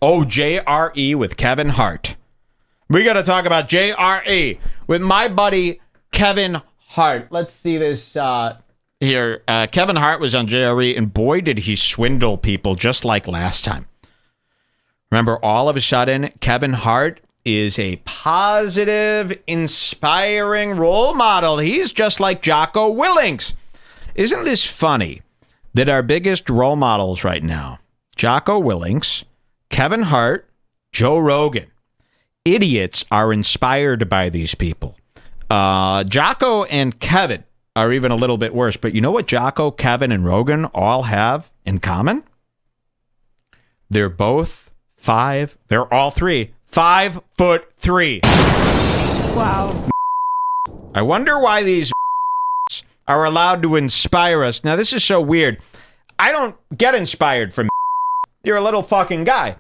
Oh, JRE with Kevin Hart. We got to talk about JRE with my buddy Kevin Hart. Let's see this here. Kevin Hart was on JRE, and boy, did he swindle people just like last time. Remember, all of a sudden, Kevin Hart is a positive, inspiring role model. He's just like Jocko Willink. Isn't this funny that our biggest role models right now, Jocko Willink, Kevin Hart, Joe Rogan, idiots are inspired by these people. Jocko and Kevin are even a little bit worse, but you know what Jocko, Kevin, and Rogan all have in common? They're both they're all three 5'3". Wow. I wonder why these are allowed to inspire us. Now, this is so weird. I don't get inspired from You're a little fucking guy.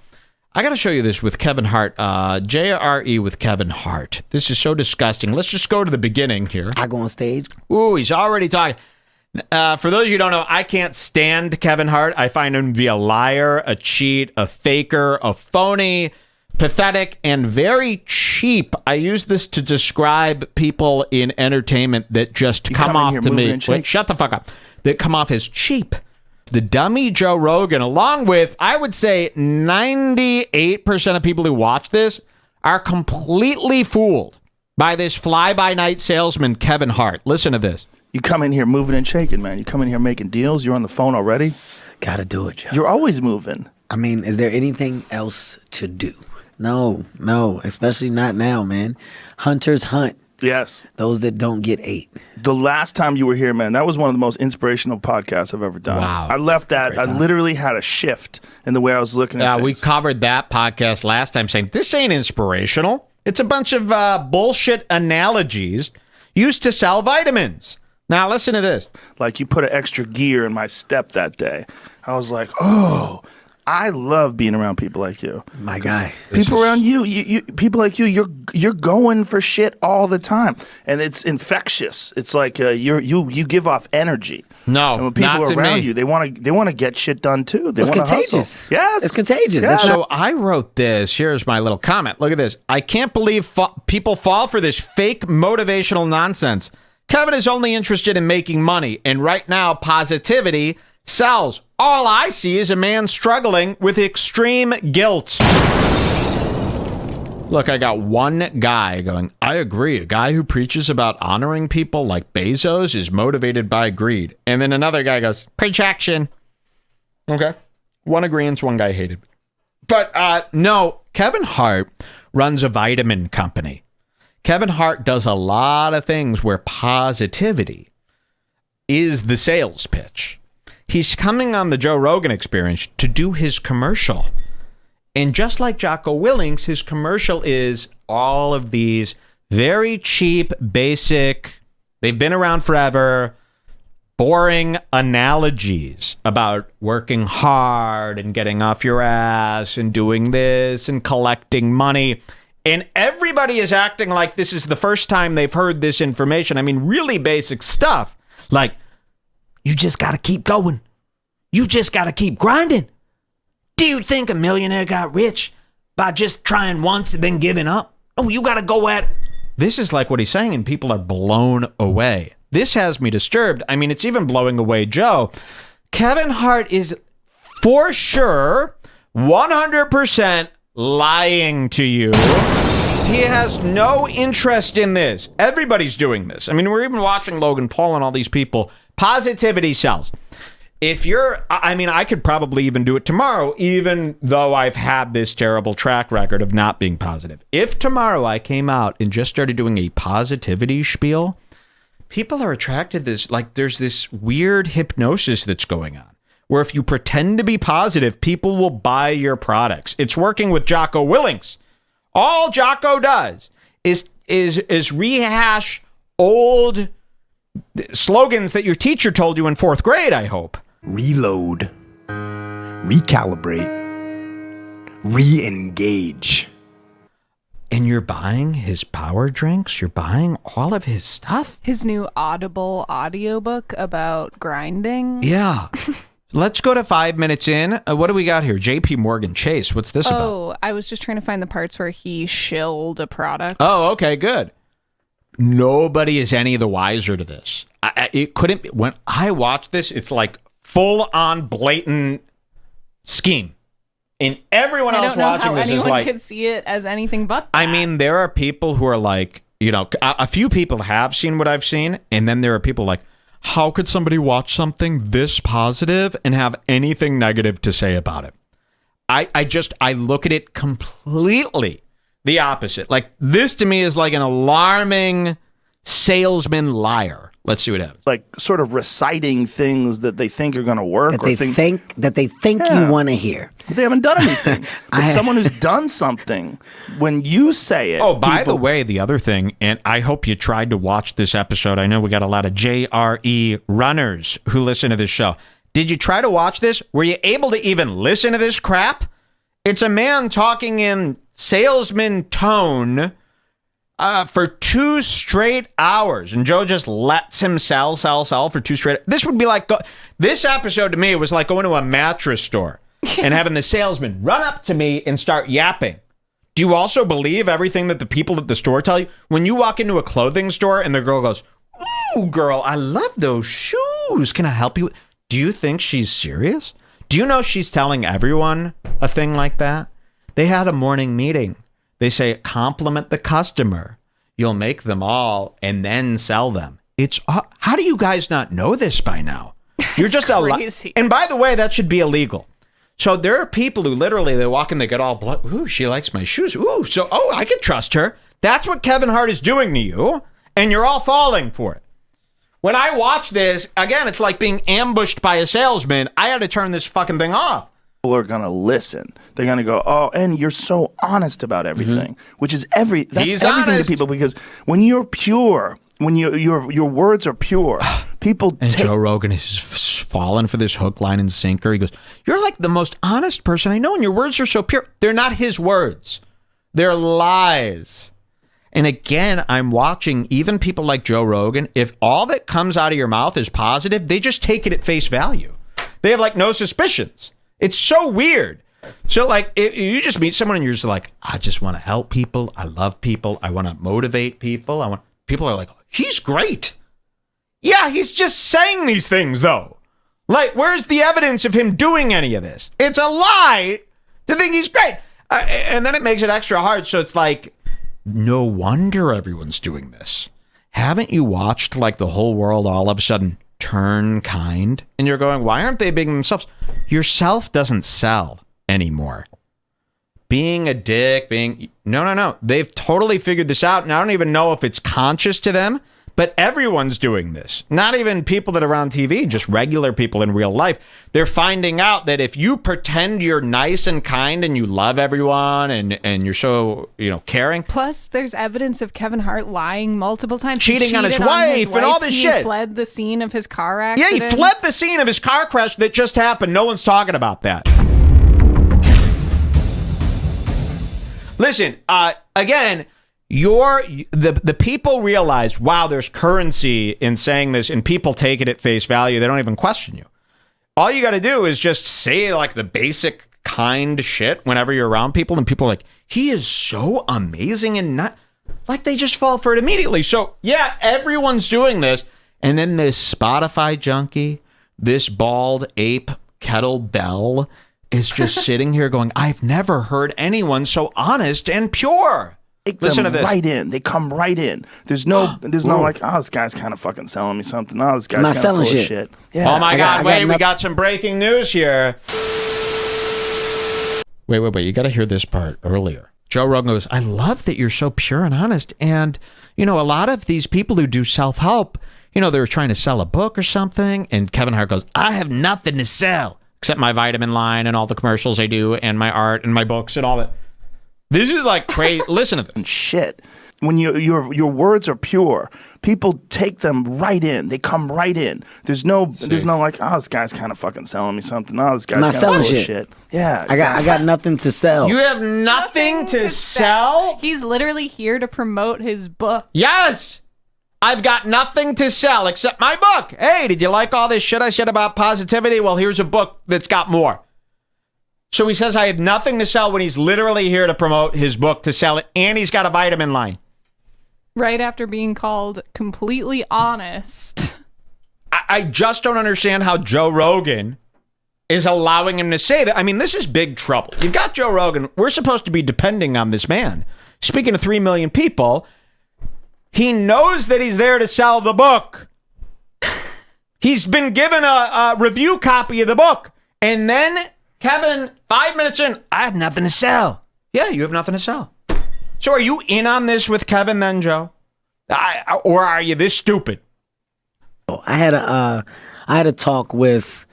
I got to show you this with Kevin Hart. JRE with Kevin Hart. This is so disgusting. Let's just go to the beginning here. I go on stage. Ooh, he's already talking. For those of you who don't know, I can't stand Kevin Hart. I find him to be a liar, a cheat, a faker, a phony, pathetic, and very cheap. I use this to describe people in entertainment that just come off to me. Wait, shut the fuck up. That come off as cheap. The dummy Joe Rogan, along with, I would say, 98% of people who watch this are completely fooled by this fly-by-night salesman, Kevin Hart. Listen to this. You come in here moving and shaking, man. You come in here making deals. You're on the phone already. Gotta do it, Joe. You're always moving. I mean, is there anything else to do? No, especially not now, man. Hunters hunt. Yes. Those that don't get ate. The last time you were here, man, that was one of the most inspirational podcasts I've ever done. Wow. I left that. I literally had a shift in the way I was looking at things. We covered that podcast last time saying, this ain't inspirational. It's a bunch of bullshit analogies used to sell vitamins. Now, listen to this. Like, you put an extra gear in my step that day. I was like, oh, I love being around people like you. My guy. People around you, people like you, you're going for shit all the time, and it's infectious. It's like you give off energy. No, and when people not are to around me. you, they want to get shit done too. They It's want to contagious. hustle. Yes, it's contagious. Yes. So I wrote this. Here's my little comment. Look at this. I can't believe people fall for this fake motivational nonsense. Kevin is only interested in making money, and right now, positivity sells. All I see is a man struggling with extreme guilt. Look, I got one guy going, I agree. A guy who preaches about honoring people like Bezos is motivated by greed. And then another guy goes, projection. Okay. One agrees, one guy hated. But no, Kevin Hart runs a vitamin company. Kevin Hart does a lot of things where positivity is the sales pitch. He's coming on the Joe Rogan Experience to do his commercial. And just like Jocko Willink, his commercial is all of these very cheap, basic, they've been around forever, boring analogies about working hard and getting off your ass and doing this and collecting money. And everybody is acting like this is the first time they've heard this information. I mean, really basic stuff. Like, you just got to keep going. You just got to keep grinding. Do you think a millionaire got rich by just trying once and then giving up? Oh, you got to go at it. This is like what he's saying, and people are blown away. This has me disturbed. I mean, it's even blowing away Joe. Kevin Hart is for sure 100% lying to you. He has no interest in this. Everybody's doing this. I mean, we're even watching Logan Paul and all these people. Positivity sells. If I could probably even do it tomorrow, even though I've had this terrible track record of not being positive. If tomorrow I came out and just started doing a positivity spiel, people are attracted to this. Like, there's this weird hypnosis that's going on, where if you pretend to be positive, people will buy your products. It's working with Jocko Willink. All Jocko does is rehash old slogans that your teacher told you in 4th grade, I hope. Reload, recalibrate, re-engage. And you're buying his power drinks? You're buying all of his stuff? His new Audible audiobook about grinding. Yeah. let's go to 5 minutes in. What do we got here? JP Morgan Chase. What's this about? Oh, I was just trying to find the parts where he shilled a product. Oh, okay, good. Nobody is any the wiser to this. It couldn't be. When I watch this, it's like full on blatant scheme. And everyone else watching this is like, anyone could see it as anything but that. I mean, there are people who are like, you know, a few people have seen what I've seen, and then there are people like, how could somebody watch something this positive and have anything negative to say about it? I look at it completely the opposite. Like, this to me is like an alarming salesman liar. Let's see what happens. Like sort of reciting things that they think are going to work. That they think you want to hear. They haven't done anything. But someone who's done something, when you say it. Oh, by the way, the other thing, and I hope you tried to watch this episode. I know we got a lot of JRE runners who listen to this show. Did you try to watch this? Were you able to even listen to this crap? It's a man talking in salesman tone for 2 straight hours, and Joe just lets him sell for 2 straight. This would be like this episode to me was like going to a mattress store and having the salesman run up to me and start yapping. Do you also believe everything that the people at the store tell you? When you walk into a clothing store and the girl goes, "Ooh, girl, I love those shoes. Can I help you?" Do you think she's serious? Do you know she's telling everyone a thing like that? They had a morning meeting. They say, compliment the customer. You'll make them all and then sell them. It's how do you guys not know this by now? You're just crazy. And by the way, that should be illegal. So there are people who literally, they walk in, they get all blood. Ooh, she likes my shoes. Ooh, I can trust her. That's what Kevin Hart is doing to you, and you're all falling for it. When I watch this, again, it's like being ambushed by a salesman. I had to turn this fucking thing off. People are going to listen. They're going to go, oh, and you're so honest about everything, which is that's He's everything honest. to people, because when you're pure, when your words are pure, people And take. Joe Rogan is falling for this hook, line, and sinker. He goes, you're like the most honest person I know, and your words are so pure. They're not his words. They're lies. And again, I'm watching even people like Joe Rogan. If all that comes out of your mouth is positive, they just take it at face value. They have like no suspicions. It's so weird. So like, if you just meet someone and you're just like, I just want to help people. I love people. I want to motivate people. People are like, he's great. Yeah, he's just saying these things though. Like, where's the evidence of him doing any of this? It's a lie to think he's great. And then it makes it extra hard. So it's like, no wonder everyone's doing this. Haven't you watched like the whole world all of a sudden turn kind? And you're going, why aren't they being themselves? Yourself doesn't sell anymore. Being a dick, no. They've totally figured this out. And I don't even know if it's conscious to them, but everyone's doing this. Not even people that are on TV, just regular people in real life. They're finding out that if you pretend you're nice and kind and you love everyone and you're so, caring. Plus, there's evidence of Kevin Hart lying multiple times. Cheating on his wife and all this shit. He fled the scene of his car accident. Yeah, he fled the scene of his car crash that just happened. No one's talking about that. Listen, again, the people realize, wow, there's currency in saying this, and people take it at face value. They don't even question you. All you got to do is just say like the basic kind shit whenever you're around people, and people are like, he is so amazing, and not like they just fall for it immediately. So yeah, everyone's doing this, and then this Spotify junkie, this bald ape kettlebell is just sitting here going, I've never heard anyone so honest and pure. Listen to this. Right in. They come right in. There's no like, oh, this guy's kind of fucking selling me something. Oh, this guy's kind of full of shit. Yeah. Oh my God, we got some breaking news here. Wait. You got to hear this part earlier. Joe Rogan goes, I love that you're so pure and honest. And, a lot of these people who do self-help, they're trying to sell a book or something. And Kevin Hart goes, I have nothing to sell except my vitamin line and all the commercials I do and my art and my books and all that. This is like crazy. Listen to this. Shit. When your words are pure, people take them right in. They come right in. There's no like, oh, this guy's kind of fucking selling me something. Oh, this guy's kind of full of shit. Yeah, exactly. I got nothing to sell. You have nothing to sell? He's literally here to promote his book. Yes. I've got nothing to sell except my book. Hey, did you like all this shit I said about positivity? Well, here's a book that's got more. So he says I have nothing to sell when he's literally here to promote his book, to sell it, and he's got a vitamin line. Right after being called completely honest. I just don't understand how Joe Rogan is allowing him to say that. I mean, this is big trouble. You've got Joe Rogan. We're supposed to be depending on this man. Speaking to 3 million people, he knows that he's there to sell the book. He's been given a review copy of the book. And then, Kevin, 5 minutes in, I have nothing to sell. Yeah, you have nothing to sell. So are you in on this with Kevin then, Joe? Or are you this stupid? I had a talk with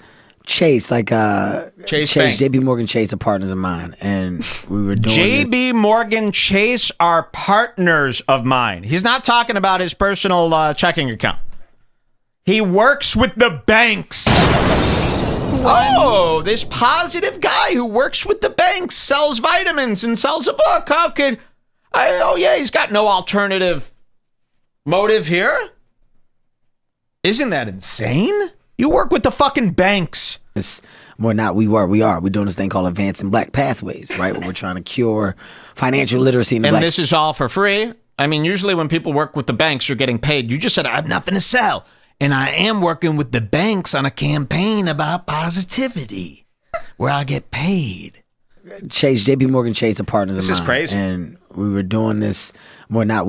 Chase, Chase, JP Morgan Chase are partners of mine, and we were doing JP Morgan Chase are partners of mine. He's not talking about his personal checking account. He works with the banks. Oh, this positive guy who works with the banks sells vitamins and sells a book. How could he's got no alternative motive here? Isn't that insane? You work with the fucking banks. We are. We're doing this thing called Advancing Black Pathways, right? Where we're trying to cure financial literacy in the this is all for free? I mean, usually when people work with the banks, you're getting paid. You just said, I have nothing to sell. And I am working with the banks on a campaign about positivity where I get paid. JP Morgan Chase are partners of mine. This is crazy. And we were doing this. We are.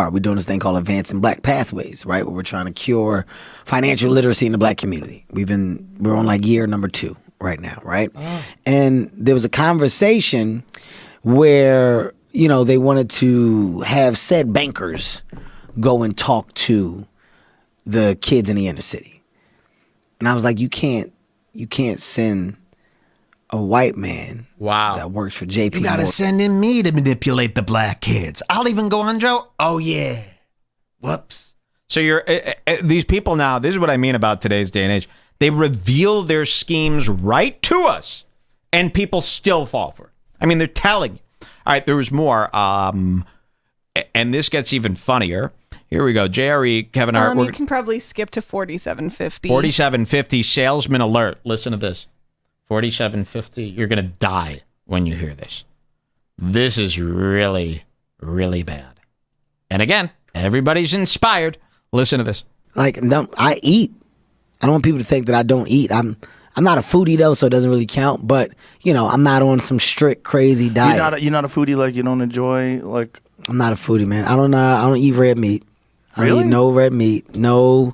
We're doing this thing called Advancing Black Pathways, right? Where we're trying to cure financial literacy in the Black community. We're on like year number 2 right now, right? Oh. And there was a conversation where, they wanted to have said bankers go and talk to the kids in the inner city. And I was like, you can't send a white man that works for JP Morgan. You gotta send in me to manipulate the black kids. I'll even go on, Joe. Oh, yeah. Whoops. So you're these people now, this is what I mean about today's day and age. They reveal their schemes right to us, and people still fall for it. I mean, they're telling you. All right, there was more. And this gets even funnier. Here we go. JRE, Kevin Hart. You can probably skip to 4750. 4750, salesman alert. Listen to this. 4750, you're going to die when you hear this. This is really, really bad. And again, everybody's inspired. Listen to this. No, I eat. I don't want people to think that I don't eat. I'm not a foodie though, so it doesn't really count. But I'm not on some strict crazy diet. You're not a foodie. Like you don't enjoy I'm not a foodie, man. I don't eat red meat. I don't eat no red meat. No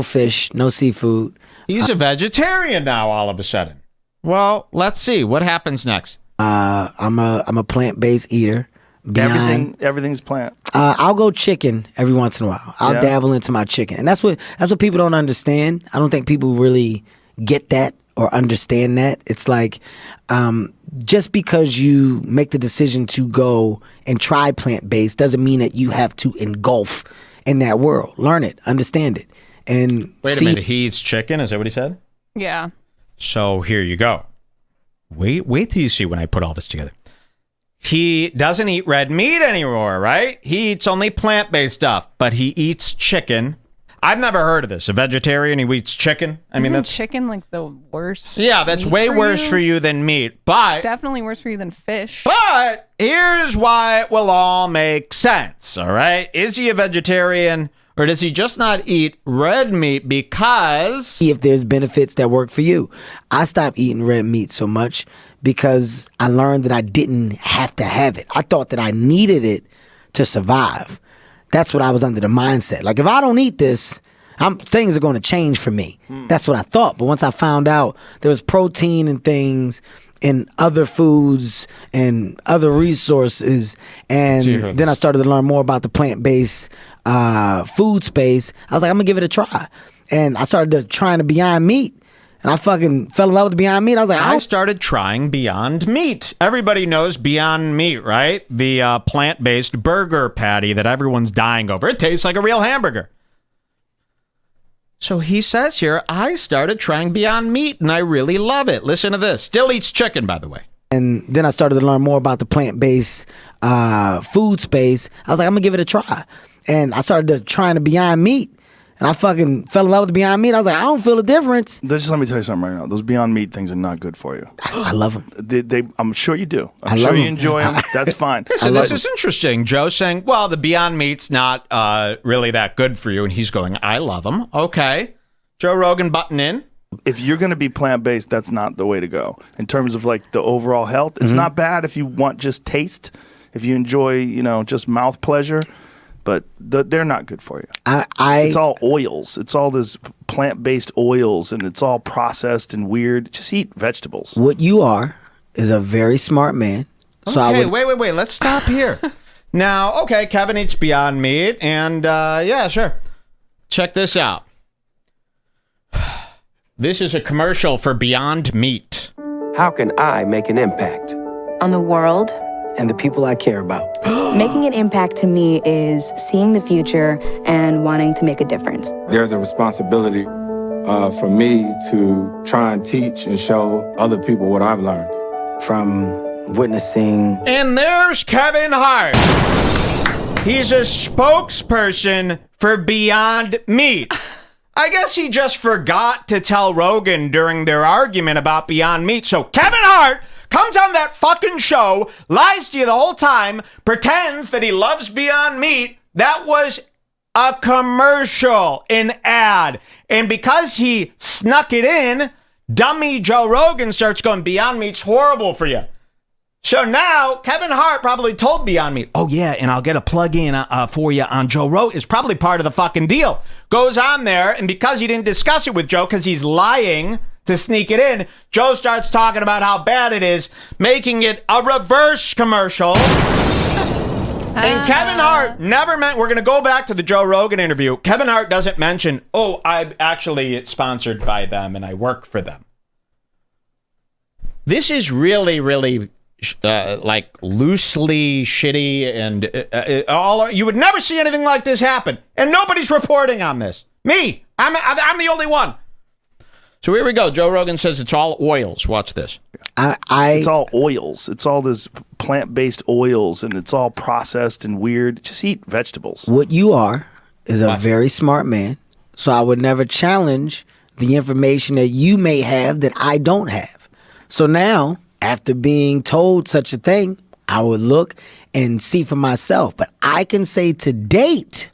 fish. No seafood. He's a vegetarian now. All of a sudden. Well, let's see what happens next. I'm a plant-based eater. Everything's plant. I'll go chicken every once in a while. I'll dabble into my chicken, and that's what people don't understand. I don't think people really get that or understand that. It's like just because you make the decision to go and try plant-based doesn't mean that you have to engulf in that world. Learn it, understand it, and wait a minute. He eats chicken. Is that what he said? Yeah. So here you go. Wait till you see when I put all this together. He doesn't eat red meat anymore, right? He eats only plant-based stuff, but he eats chicken. I've never heard of this. A vegetarian who eats chicken. That's chicken like the worst. Yeah, that's way worse for you than meat. But it's definitely worse for you than fish. But here's why it will all make sense. All right, is he a vegetarian? Or does he just not eat red meat because... If there's benefits that work for you. I stopped eating red meat so much because I learned that I didn't have to have it. I thought that I needed it to survive. That's what I was under the mindset. Like, if I don't eat this, things are going to change for me. That's what I thought. But once I found out there was protein and things in other foods and other resources, and then I started to learn more about the plant-based food space, I was like, I'm gonna give it a try. And I started trying the Beyond Meat, and I fucking fell in love with the Beyond Meat. I was like, I started trying Beyond Meat. Everybody knows Beyond Meat, right? The plant-based burger patty that everyone's dying over. It tastes like a real hamburger. So he says here, I started trying Beyond Meat, and I really love it. Listen to this. Still eats chicken, by the way. And then I started to learn more about the plant-based food space. I was like, I'm gonna give it a try. And I started trying the Beyond Meat. And I fucking fell in love with the Beyond Meat. I was like, I don't feel a difference. Just let me tell you something right now. Those Beyond Meat things are not good for you. I love them. I'm sure you do. I'm sure you enjoy them. That's fine. So this is interesting. Joe saying, well, the Beyond Meat's not really that good for you. And he's going, I love them. Okay. Joe Rogan button in. If you're going to be plant-based, that's not the way to go. In terms of like the overall health, it's not bad if you want just taste, if you enjoy, just mouth pleasure. But they're not good for you. It's all oils. It's all this plant-based oils, and it's all processed and weird. Just eat vegetables. What you are is a very smart man. Okay, wait. Let's stop here. Now, okay, Kevin eats Beyond Meat, and yeah, sure. Check this out. This is a commercial for Beyond Meat. How can I make an impact? On the world. And the people I care about. Making an impact to me is seeing the future and wanting to make a difference. There's a responsibility for me to try and teach and show other people what I've learned. From witnessing. And there's Kevin Hart. He's a spokesperson for Beyond Meat. I guess he just forgot to tell Rogan during their argument about Beyond Meat. So Kevin Hart comes on that fucking show, lies to you the whole time, pretends that he loves Beyond Meat. That was a commercial, an ad. And because he snuck it in, dummy Joe Rogan starts going, Beyond Meat's horrible for you. So now Kevin Hart probably told Beyond Meat, oh yeah, and I'll get a plug-in for you on Joe Rogan. It's probably part of the fucking deal. Goes on there, and because he didn't discuss it with Joe, because he's lying to sneak it in, Joe starts talking about how bad it is, making it a reverse commercial. And Kevin Hart never meant, we're going to go back to the Joe Rogan interview. Kevin Hart doesn't mention, oh, I'm actually sponsored by them and I work for them. This is really, really like loosely shitty, and you would never see anything like this happen, and nobody's reporting on this. Me, I'm the only one. So here we go. Joe Rogan says it's all oils. Watch this. It's all oils. It's all this plant-based oils, and it's all processed and weird. Just eat vegetables. What you are is a very smart man. So I would never challenge the information that you may have that I don't have. So now, after being told such a thing, I would look and see for myself. But I can say to date,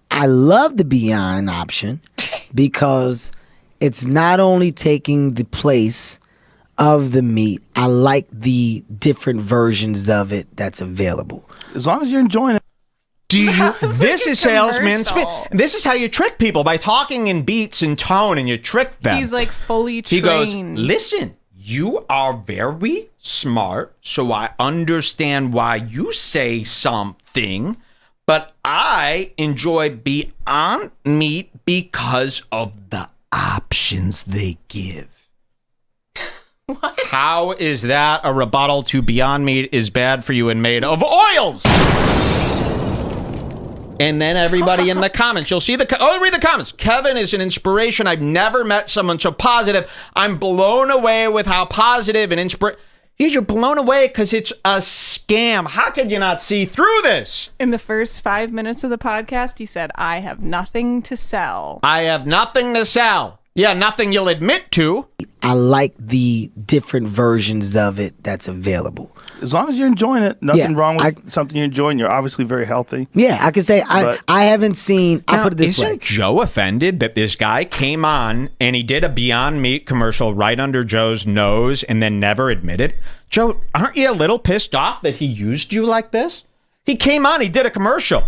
I love the Beyond option because it's not only taking the place of the meat, I like the different versions of it that's available. As long as you're enjoying it. This is salesman spin. This is how you trick people, by talking in beats and tone, and you trick them. He's like fully trained. He goes, listen, you are very smart, so I understand why you say something, but I enjoy Beyond Meat because of the options they give. What? How is that a rebuttal to Beyond Meat is bad for you and made of oils? And then everybody in the comments, you'll see read the comments. Kevin is an inspiration. I've never met someone so positive. I'm blown away with how positive and you're blown away because it's a scam. How could you not see through this? In the first 5 minutes of the podcast, he said, I have nothing to sell. I have nothing to sell. Yeah, nothing you'll admit to. I like the different versions of it that's available. As long as you're enjoying it, nothing wrong with something you enjoy, and you're obviously very healthy. Yeah, I can say I haven't seen. I'll put it this way. Isn't Joe offended that this guy came on and he did a Beyond Meat commercial right under Joe's nose and then never admitted? Joe, aren't you a little pissed off that he used you like this? He came on, he did a commercial.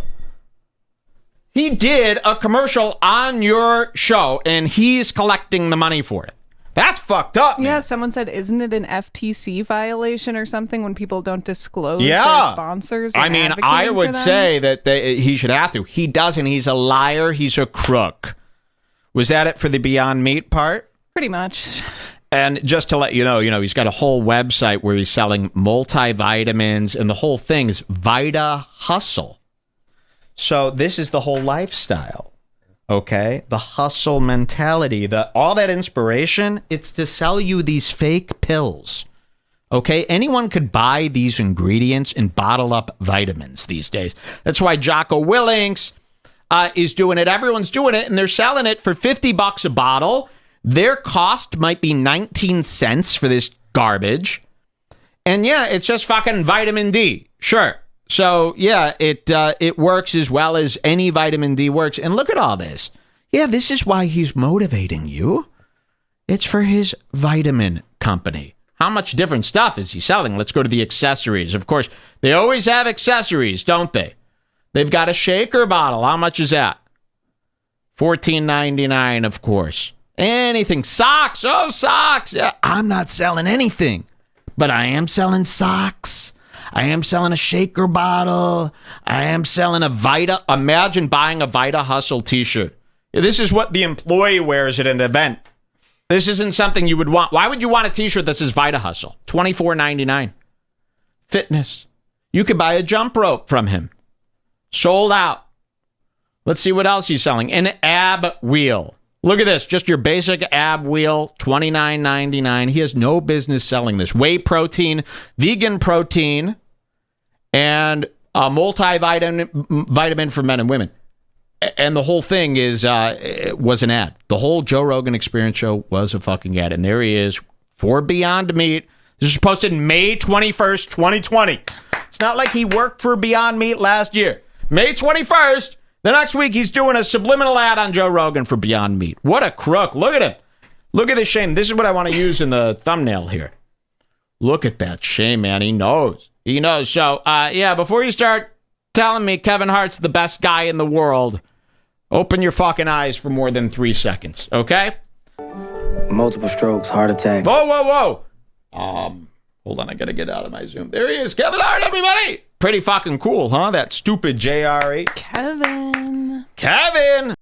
He did a commercial on your show, and he's collecting the money for it. That's fucked up, man. Yeah, someone said, isn't it an FTC violation or something when people don't disclose their sponsors? I mean, I would say that he should have to. He doesn't. He's a liar. He's a crook. Was that it for the Beyond Meat part? Pretty much. And just to let you know, he's got a whole website where he's selling multivitamins, and the whole thing is Vita Hustle. So this is the whole lifestyle, okay? The hustle mentality, all that inspiration, it's to sell you these fake pills, Okay, anyone could buy these ingredients and bottle up vitamins these days. That's why Jocko Willink is doing it. Everyone's doing it, and they're selling it for $50 a bottle. Their cost might be 19 cents for this garbage. And yeah, it's just fucking vitamin D. Sure. So yeah, it works as well as any vitamin D works. And look at all this. Yeah, this is why he's motivating you. It's for his vitamin company. How much different stuff is he selling? Let's go to the accessories. Of course, they always have accessories, don't they? They've got a shaker bottle. How much is that? $14.99, of course. Anything. Socks. Oh, socks. Yeah, I'm not selling anything, but I am selling socks. I am selling a shaker bottle. I am selling a Vita. Imagine buying a Vita Hustle t-shirt. This is what the employee wears at an event. This isn't something you would want. Why would you want a t-shirt that says Vita Hustle? $24.99. Fitness. You could buy a jump rope from him. Sold out. Let's see what else he's selling. An ab wheel. Look at this. Just your basic ab wheel, $29.99. He has no business selling this. Whey protein, vegan protein, and a multivitamin for men and women. And the whole thing is it was an ad. The whole Joe Rogan Experience show was a fucking ad. And there he is for Beyond Meat. This was posted May 21st, 2020. It's not like he worked for Beyond Meat last year. May 21st, the next week, he's doing a subliminal ad on Joe Rogan for Beyond Meat. What a crook. Look at him. Look at this shame. This is what I want to use in the thumbnail here. Look at that shame, man. He knows. He knows. So, yeah, before you start telling me Kevin Hart's the best guy in the world, open your fucking eyes for more than 3 seconds, okay? Multiple strokes, heart attacks. Whoa, whoa, whoa. Hold on, I gotta get out of my Zoom. There he is, Kevin Hart, everybody! Pretty fucking cool, huh? That stupid JRE. Kevin. Kevin!